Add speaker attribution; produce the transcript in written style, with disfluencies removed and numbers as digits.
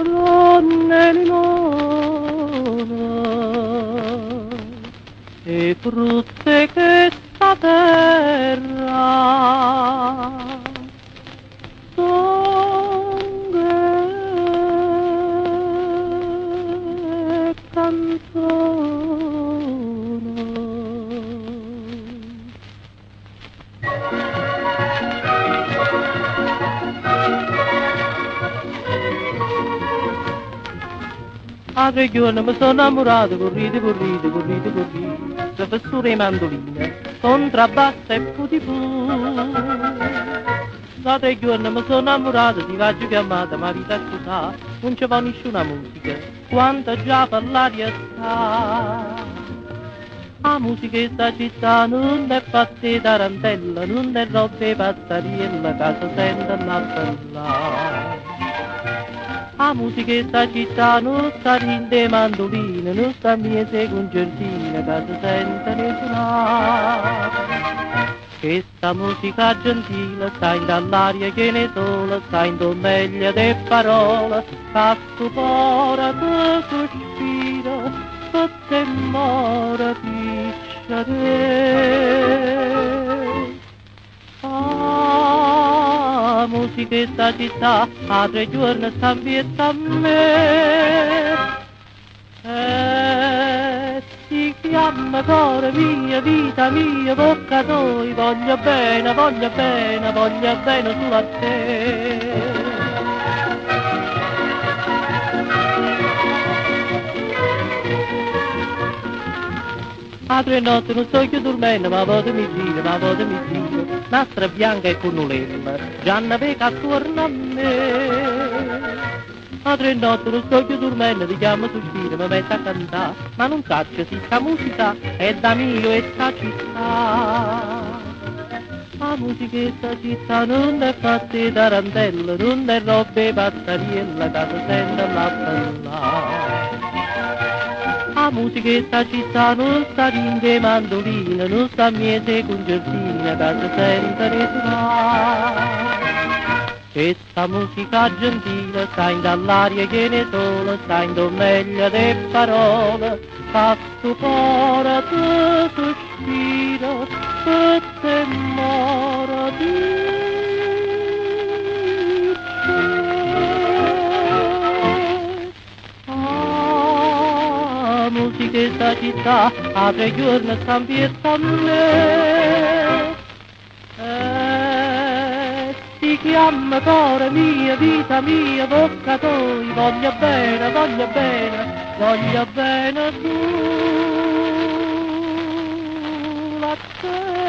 Speaker 1: donne limona e frutte che sta terra songhe e canzone. A 3 giorni mi sono innamorato, corrite, corrite, corrite, corrite, professore e mandoline, contrabbasso e putipu. Da 3 giorni mi sono innamorato, ti faccio chiamata, ma vita scusata, non ci fa nessuna musica, quanto già per l'aria sta. La musica in sta città non è fatta di tarantella, non è roba di pazzariella, che si sente la bella. La musica in sta città non sta in de mandoline, non sta in miese concertine, che si sente risuonare. Che sta musica gentile sta in dall'aria che ne sola, sta in donneglia de parole, che stupore te sospira, che te more pisciare. La musica in sta città a 3 giorni sta in piazza a me. Si chiama cuore mio, vita mia, bocca noi, voglio bene, voglio bene, voglio bene solo a te. A 3 notti non sto più dormendo, ma vado mi gira, ma vado mi gira, nastra bianca e connolella, Gianna Veca torna a me. A 3 notti non sto più dormendo, ti chiamo sospiro, mi metto a cantare, ma non caccio, si sta musica è da mio e sta città. La musica in sta città non è fatta di tarantella, non è roba di pazzariella, che si sente la bella. La musica in sta città non sta in de mandoline, non sta in miese concertine, che si sente risuonare. E sta musica gentile sta in dall'aria che ne sola, sta in donneglia de parole, fa stupore te sospira, che te more la musica in sta città a 3 giorni sta in piazza a me. Si chiama cuore mio, vita mia, bocca toi, voglio bene, voglio bene, voglio bene tu a te.